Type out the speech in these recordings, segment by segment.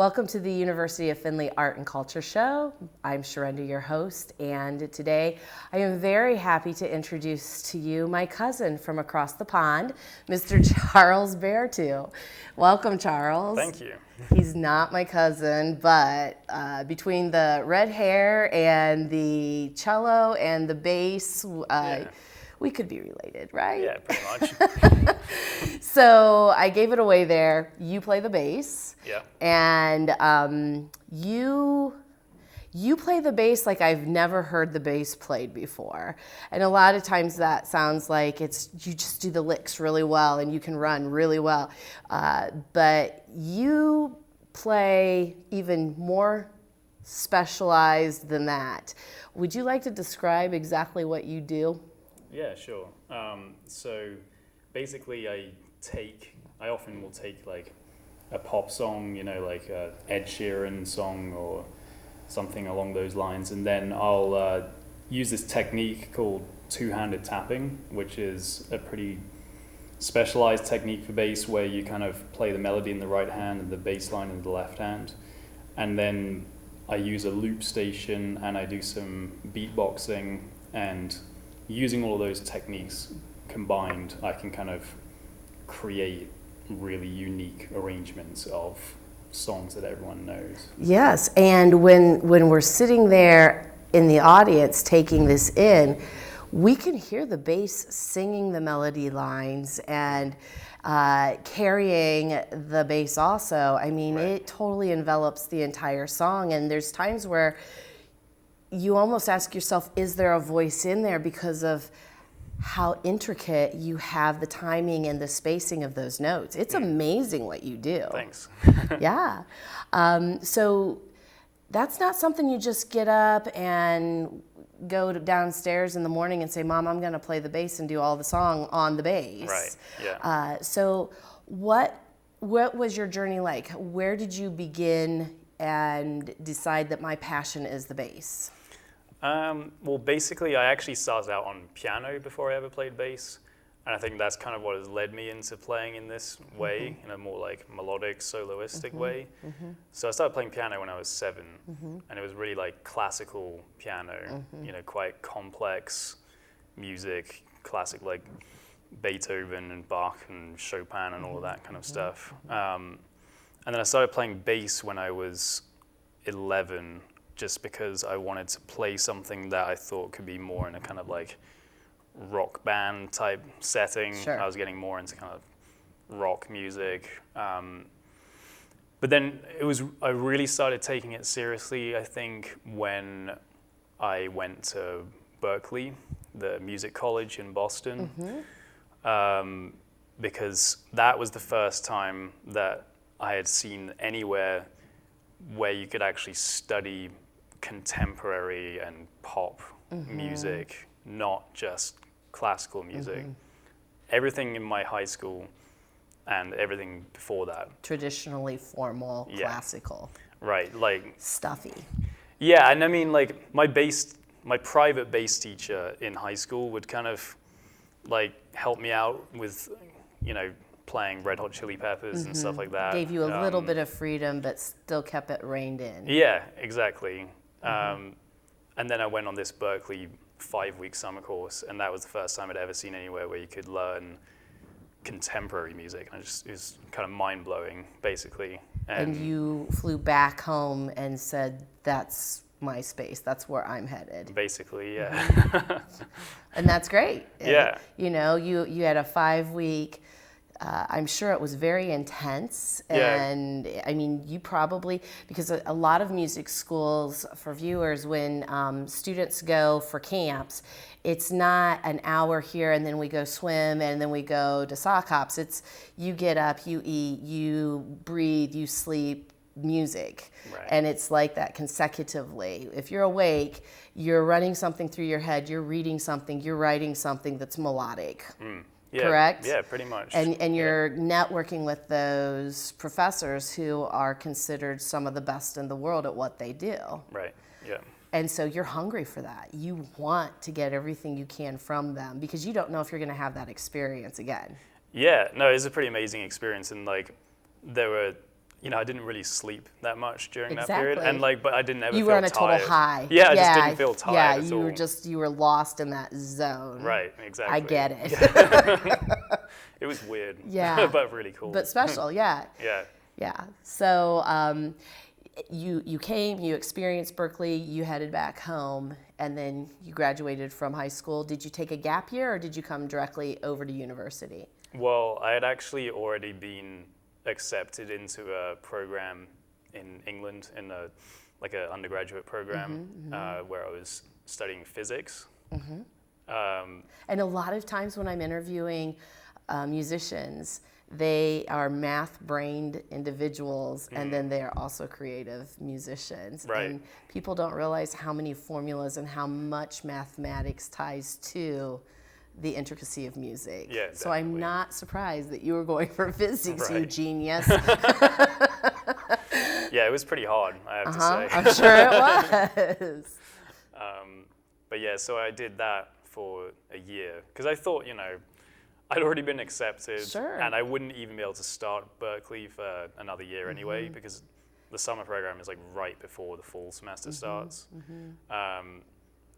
Welcome to the University of Findlay Art and Culture Show. I'm Sharinda, your host, and today I am very happy to introduce to you my cousin from across the pond, Mr. Charles Berthoud. Welcome, Charles. Thank you. He's not my cousin, but between the red hair and the cello and the bass, we could be related, right? Yeah, pretty much. So I gave it away there. You play the bass. Yeah. And you play the bass like I've never heard the bass played before. And a lot of times that sounds like you just do the licks really well and you can run really well. But you play even more specialized than that. Would you like to describe exactly what you do? Yeah, sure. So basically I often will take like a pop song, like a Ed Sheeran song or something along those lines, and then I'll use this technique called two-handed tapping, which is a pretty specialized technique for bass where you kind of play the melody in the right hand and the bass line in the left hand. And then I use a loop station and I do some beatboxing, and using all of those techniques combined, I can kind of create really unique arrangements of songs that everyone knows. Yes, and when we're sitting there in the audience taking this in, we can hear the bass singing the melody lines and carrying the bass also. I mean, Right. It totally envelops the entire song, and there's times where you almost ask yourself, is there a voice in there, because of how intricate you have the timing and the spacing of those notes. It's amazing what you do. Thanks. Yeah. So that's not something you just get up and go downstairs in the morning and say, Mom, I'm going to play the bass and do all the song on the bass. Right, yeah. So what was your journey like? Where did you begin and decide that my passion is the bass? Well, basically, I actually started out on piano before I ever played bass, and I think that's kind of what has led me into playing in this way, in a more like melodic, soloistic way. So I started playing piano when I was 7, and it was really like classical piano, quite complex music, classic like Beethoven and Bach and Chopin and all of that kind of stuff. And then I started playing bass when I was 11, just because I wanted to play something that I thought could be more in a kind of like rock band type setting. Sure. I was getting more into kind of rock music. But then I really started taking it seriously, I think, when I went to Berkeley, the music college in Boston, because that was the first time that I had seen anywhere where you could actually study contemporary and pop music, not just classical music. Everything in my high school and everything before that. Traditionally formal, classical. Right, like stuffy. Yeah, and I mean like my private bass teacher in high school would kind of like help me out with, playing Red Hot Chili Peppers and stuff like that. Gave you a little bit of freedom, but still kept it reined in. Yeah, exactly. And then I went on this Berkeley 5-week summer course, and that was the first time I'd ever seen anywhere where you could learn contemporary music. And it was kind of mind-blowing, basically. And you flew back home and said, that's my space, that's where I'm headed. Basically, yeah. And that's great. Yeah. You had a 5-week, I'm sure it was very intense. And I mean, you probably, because a lot of music schools, for viewers, when students go for camps, it's not an hour here and then we go swim and then we go to sock hops. It's you get up, you eat, you breathe, you sleep, music. Right. And it's like that consecutively. If you're awake, you're running something through your head, you're reading something, you're writing something that's melodic. Yeah, correct? Yeah, pretty much. And you're networking with those professors who are considered some of the best in the world at what they do. Right, yeah. And so you're hungry for that. You want to get everything you can from them because you don't know if you're going to have that experience again. Yeah, no, it was a pretty amazing experience. And like, there were, I didn't really sleep that much during that Exactly. period, and but I didn't ever You feel were on a tired. total high. Yeah, I just didn't feel tired at all. You were lost in that zone. Right, exactly. I get it. Yeah. It was weird. Yeah. But really cool. But special, yeah. Yeah. Yeah. So you came, you experienced Berklee, you headed back home, and then you graduated from high school. Did you take a gap year, or did you come directly over to university? Well, I had actually already been accepted into a program in England, in an undergraduate program, where I was studying physics. And a lot of times when I'm interviewing musicians, they are math-brained individuals, and then they are also creative musicians. Right. And people don't realize how many formulas and how much mathematics ties to the intricacy of music. Yeah, so I'm not surprised that you were going for physics, you Right. genius. Yeah, it was pretty hard, I have to say. I'm sure it was. But yeah, so I did that for a year, because I thought, I'd already been accepted, Sure. and I wouldn't even be able to start Berklee for another year anyway, because the summer program is right before the fall semester starts.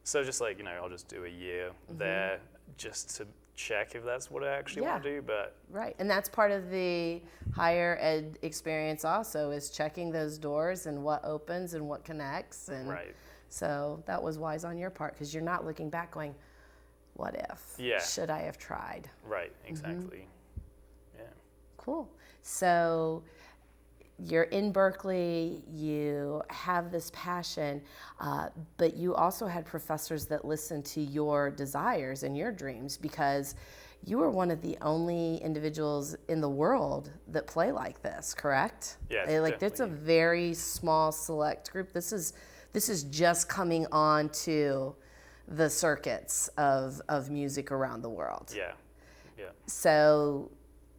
So just I'll just do a year there just to check if that's what I actually want to do. But right, and that's part of the higher ed experience also, is checking those doors and what opens and what connects. And right. so that was wise on your part, because you're not looking back going, what if? Yeah. Should I have tried? Right, exactly. Yeah. Cool. So you're in Berklee, you have this passion, but you also had professors that listened to your desires and your dreams, because you were one of the only individuals in the world that play like this, correct? Yes, It's a very small, select group. This is just coming on to the circuits of music around the world. Yeah. Yeah. So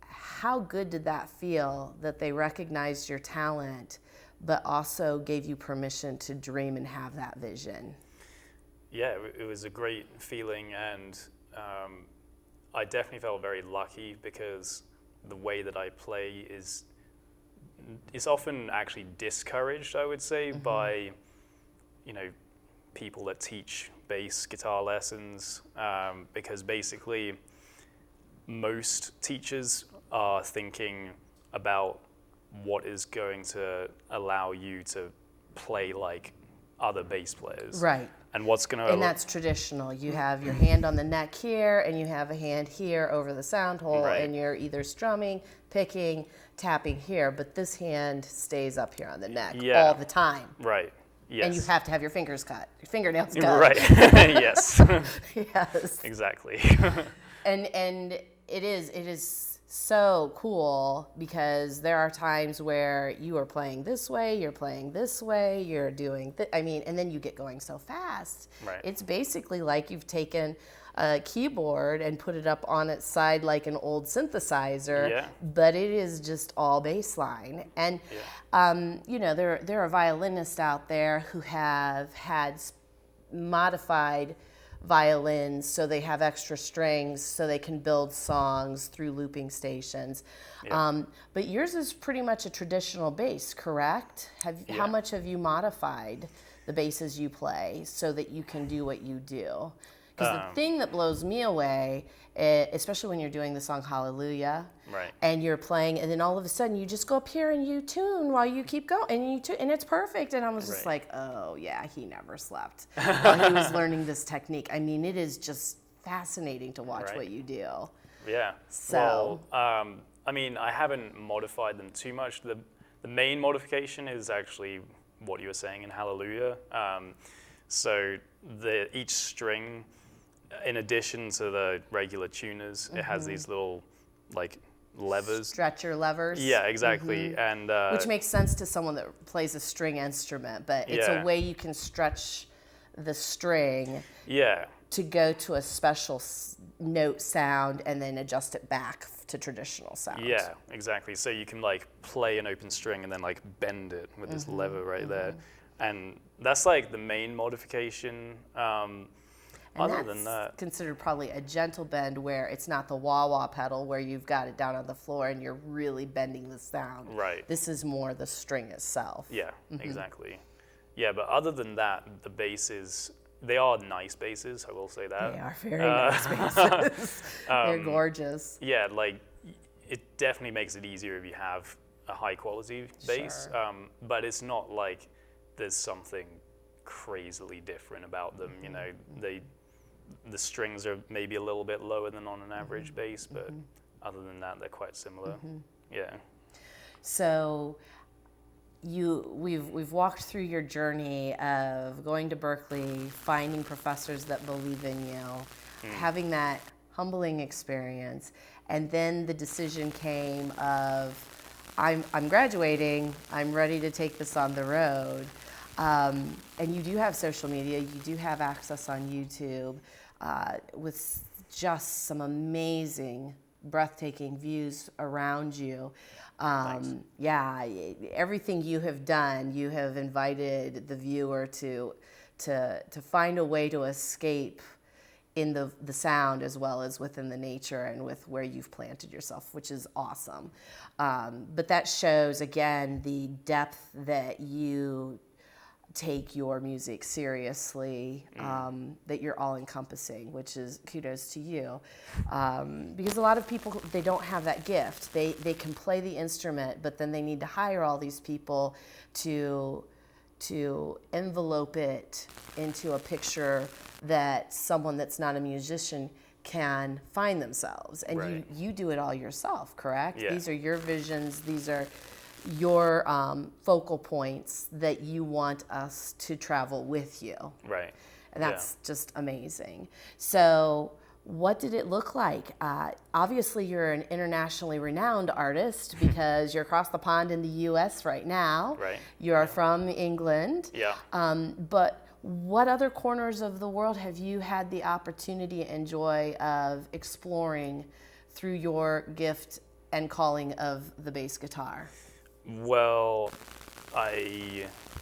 how good did that feel that they recognized your talent, but also gave you permission to dream and have that vision? Yeah, it was a great feeling, and I definitely felt very lucky, because the way that I play is often actually discouraged, I would say, by people that teach bass guitar lessons, because basically most teachers are thinking about what is going to allow you to play like other bass players. Right. And what's going to... And that's traditional. You have your hand on the neck here, and you have a hand here over the sound hole, Right. and you're either strumming, picking, tapping here, but this hand stays up here on the neck all the time. Right. Yes. And you have to have your fingers cut, your fingernails cut. Right. Yes. Yes. Exactly. And it is so cool, because there are times where you are playing this way, you're playing this way, you're doing and then you get going so fast. Right. It's basically like you've taken a keyboard and put it up on its side like an old synthesizer, but it is just all bass line. And there are violinists out there who have had modified violins, so they have extra strings so they can build songs through looping stations. But yours is pretty much a traditional bass, correct? How much have you modified the basses you play so that you can do what you do? Because the thing that blows me away, especially when you're doing the song Hallelujah, right. and you're playing, and then all of a sudden you just go up here and you tune while you keep going, and it's perfect. And I was just like, oh yeah, he never slept while he was learning this technique. I mean, it is just fascinating to watch what you do. Yeah. So, well, I haven't modified them too much. The main modification is actually what you were saying in Hallelujah. So each string, in addition to the regular tuners, it has these little levers. Stretcher levers. Yeah, exactly. And which makes sense to someone that plays a string instrument, but it's a way you can stretch the string to go to a special note sound and then adjust it back to traditional sound. Yeah, exactly. So you can play an open string and then bend it with this lever right there. And that's the main modification. And other that's than that, considered probably a gentle bend where it's not the wah-wah pedal where you've got it down on the floor and you're really bending the sound. right. This is more the string itself. Yeah, exactly. Yeah, but other than that, the basses, they are nice basses, I will say that. They are very nice basses. They're gorgeous. Yeah, like, it definitely makes it easier if you have a high quality bass, Sure. but it's not like there's something crazily different about them, you know. The strings are maybe a little bit lower than on an average bass, but other than that, they're quite similar. Yeah. So we've walked through your journey of going to Berkeley, finding professors that believe in you, having that humbling experience, and then the decision came of I'm graduating, I'm ready to take this on the road. And you do have social media, you do have access on YouTube with just some amazing, breathtaking views around you. Yeah, everything you have done, you have invited the viewer to find a way to escape in the sound as well as within the nature and with where you've planted yourself, which is awesome. But that shows, again, the depth that you take your music seriously, that you're all encompassing, which is kudos to you. Because a lot of people, they don't have that gift. They can play the instrument, but then they need to hire all these people to envelope it into a picture that someone that's not a musician can find themselves. And Right. you do it all yourself, correct? Yeah. These are your visions. These are your focal points that you want us to travel with you. Right. And that's just amazing. So what did it look like? Obviously, you're an internationally renowned artist because you're across the pond in the U.S. right now. Right. You are from England. Yeah. But what other corners of the world have you had the opportunity and joy of exploring through your gift and calling of the bass guitar? Well,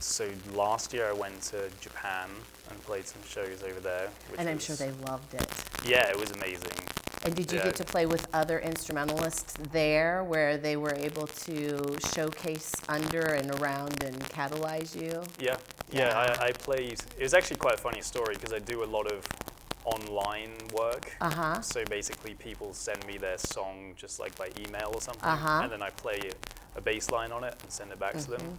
so last year I went to Japan and played some shows over there. And I'm sure they loved it. Yeah, it was amazing. And did you Yeah. get to play with other instrumentalists there where they were able to showcase under and around and catalyze you? Yeah, yeah. I played. It was actually quite a funny story because I do a lot of online work. Uh-huh. So basically, people send me their song just like by email or something, Uh-huh. and then I play a bass line on it and send it back to them.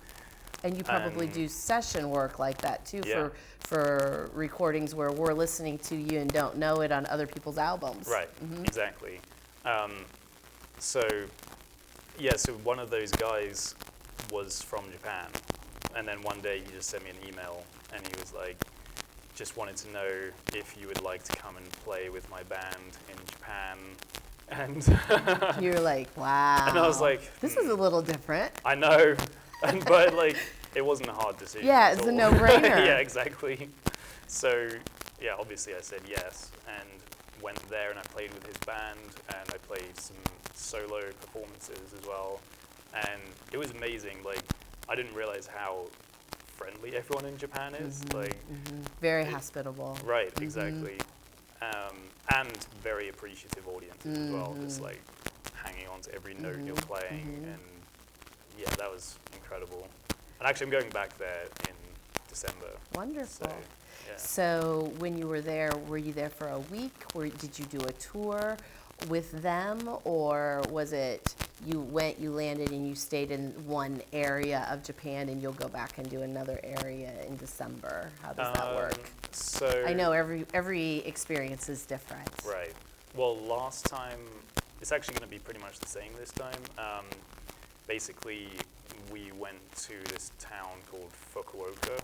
And you probably do session work like that too Yeah. for recordings where we're listening to you and don't know it on other people's albums. Right, exactly. So one of those guys was from Japan, and then one day he just sent me an email, and he was like, just wanted to know if you would like to come and play with my band in Japan. And You're like, wow. And I was like, this is a little different. I know, but like, it wasn't a hard decision. Yeah, at it's a all. no-brainer. Yeah, exactly. So, yeah, obviously I said yes, and went there and I played with his band, and I played some solo performances as well, and it was amazing. Like, I didn't realize how friendly everyone in Japan is. Very hospitable. Right, exactly. And very appreciative audiences as well, just like hanging on to every note you're playing, and yeah, that was incredible. And actually, I'm going back there in December. Wonderful. So, yeah. So when you were you there for a week? Did you do a tour with them, or was it you went, you landed, and you stayed in one area of Japan, and you'll go back and do another area in December? How does that work? So I know every experience is different. Right. Well, last time, it's actually going to be pretty much the same this time. Basically, we went to this town called Fukuoka,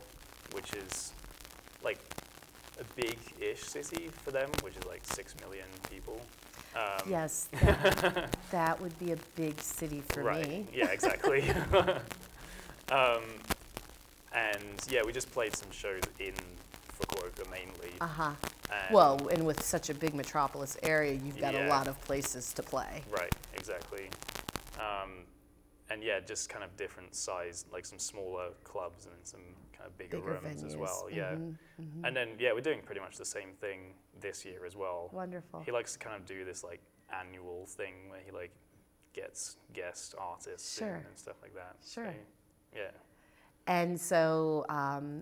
which is like a big-ish city for them, which is like 6 million people. Yes, that would be a big city for right. me. Yeah, exactly. And yeah, we just played some shows in Fukuoka mainly. Uh-huh. And Well, and with such a big metropolis area, you've got a Yeah. lot of places to play. Right, exactly. and yeah, just kind of different size, like some smaller clubs and some kind of bigger rooms as venues. well. Yeah. And then, yeah, we're doing pretty much the same thing this year as well. Wonderful. He likes to kind of do this like annual thing where he like gets guest artists in and stuff like that. Sure. So, yeah. And so,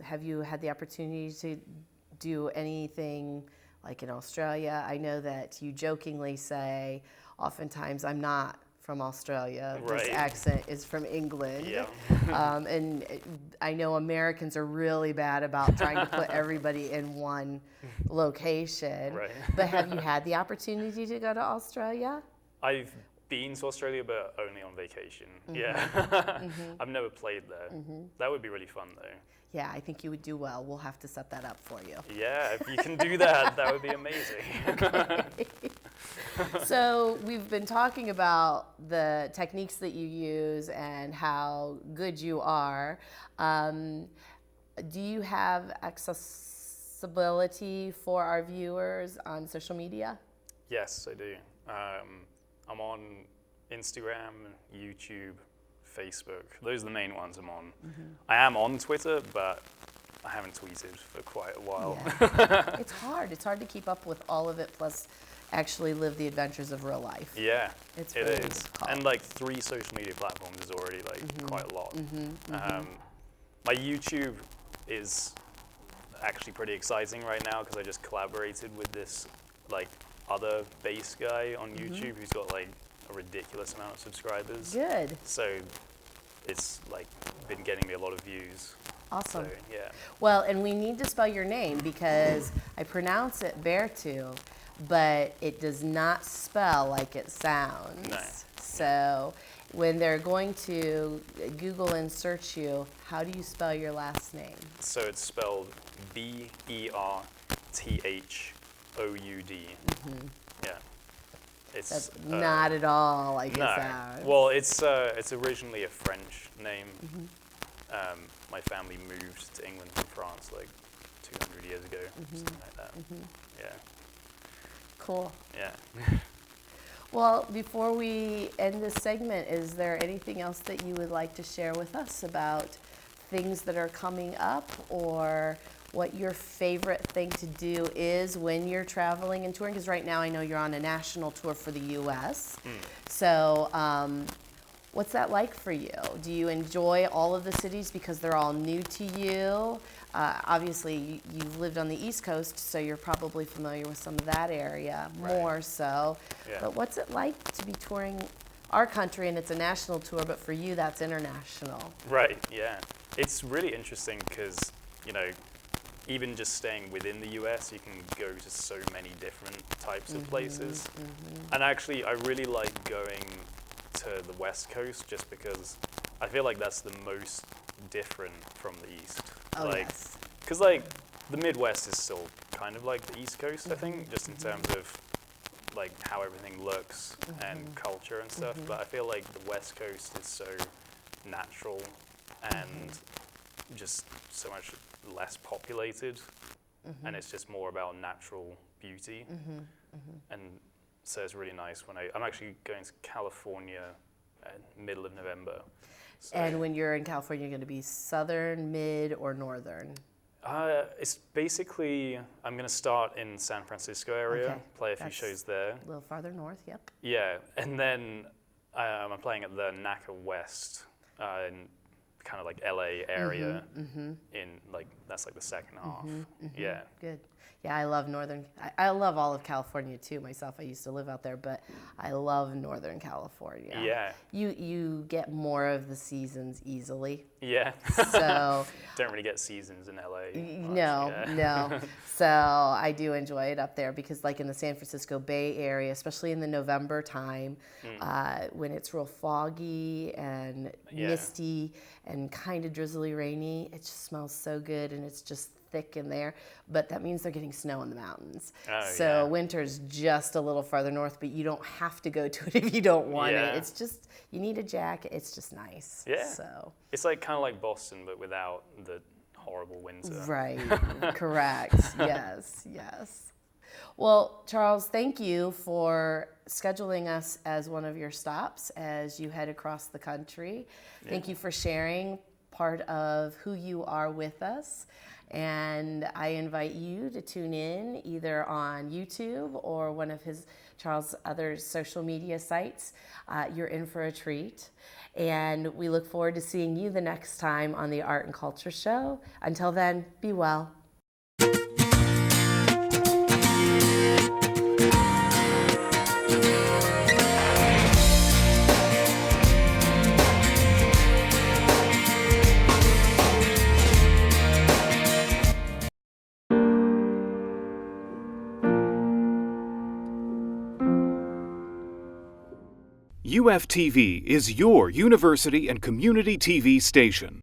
have you had the opportunity to do anything like in Australia? I know that you jokingly say, oftentimes, I'm not from Australia. Right. This accent is from England. Yeah. And I know Americans are really bad about trying to put everybody in one location. Right. But have you had the opportunity to go to Australia? I've been to Australia, but only on vacation. Yeah. I've never played there. That would be really fun, though. Yeah, I think you would do well. We'll have to set that up for you. Yeah, if you can do that, that would be amazing. So we've been talking about the techniques that you use and how good you are. Do you have accessibility for our viewers on social media? Yes, I do. I'm on Instagram, YouTube, Facebook. Those are the main ones I'm on. I am on Twitter, but I haven't tweeted for quite a while. Yeah. It's hard. It's hard to keep up with all of it, plus actually live the adventures of real life. Yeah, It's it really is. difficult. And like 3 social media platforms is already like quite a lot. My YouTube is actually pretty exciting right now because I just collaborated with this like other bass guy on YouTube who's got like a ridiculous amount of subscribers. Good. So it's like been getting me a lot of views. Awesome. So, yeah. Well, and we need to spell your name because I pronounce it Berthoud, but it does not spell like it sounds. No. So when they're going to Google and search you, how do you spell your last name? So it's spelled Berthoud. Yeah. It's That's not at all like no. it sounds. Well, it's originally a French name. My family moved to England from France like 200 years ago, something like that. Yeah. Cool. Yeah. Well, before we end this segment, is there anything else that you would like to share with us about things that are coming up, or what your favorite thing to do is when you're traveling and touring? Because right now I know you're on a national tour for the U.S. So what's that like for you? Do you enjoy all of the cities because they're all new to you? Obviously, you've lived on the East Coast, so you're probably familiar with some of that area more so. Yeah. But what's it like to be touring our country, and it's a national tour, but for you, that's international? Right, yeah. It's really interesting because, you know, even just staying within the US, you can go to so many different types of places. And actually, I really like going to the West Coast just because I feel like that's the most different from the East. Oh, like, yes. because like the Midwest is still kind of like the East Coast, I think, just in terms of like how everything looks and culture and stuff. But I feel like the West Coast is so natural and just so much less populated, and it's just more about natural beauty. And so it's really nice when I'm actually going to California middle of November. So, And when you're in California, you're going to be southern, mid, or northern? it's basically, I'm going to start in San Francisco area, Okay, play a few that's shows there. A little farther north, yep. Yeah, and then I'm playing at the NACA West in kind of like LA area. In like that's like the second half. Yeah. Good. Yeah, I love I love all of California too myself. I used to live out there, but I love Northern California. Yeah. You get more of the seasons easily. Yeah. So Don't really get seasons in LA. much, no, yeah. no. So I do enjoy it up there because like in the San Francisco Bay Area, especially in the November time, when it's real foggy and misty and kind of drizzly rainy, it just smells so good and it's just thick in there, but that means they're getting snow in the mountains. So winter's just a little farther north, but you don't have to go to it if you don't want it. It's just, you need a jacket. It's just nice. Yeah. So. It's like kind of like Boston, but without the horrible winter. Right. Correct. Yes. Yes. Well, Charles, thank you for scheduling us as one of your stops as you head across the country. Yeah. Thank you for sharing part of who you are with us. And I invite you to tune in either on YouTube or one of Charles' other social media sites. You're in for a treat. And we look forward to seeing you the next time on the Art and Culture Show. Until then, be well. UFTV is your university and community TV station.